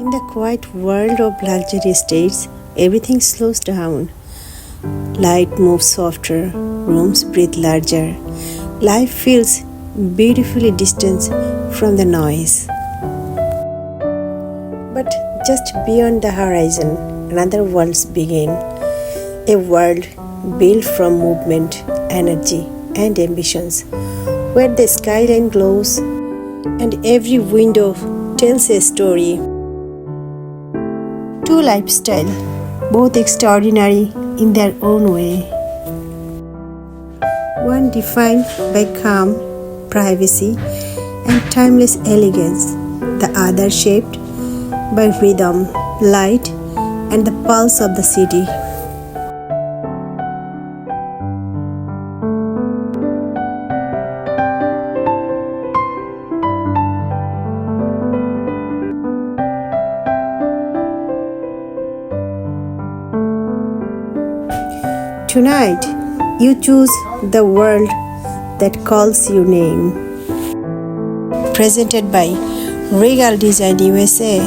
In the quiet world of luxury estates, everything slows down. Light moves softer, rooms breathe larger. Life feels beautifully distant from the noise. But just beyond the horizon, another world begins. A world built from movement, energy, and ambitions, where the skyline glows and every window tells a story. Two lifestyles, both extraordinary in their own way. One defined by calm, privacy, and timeless elegance, the other shaped by rhythm, light, and the pulse of the city. Tonight, you choose the world that calls your name. Presented by Regal Design USA.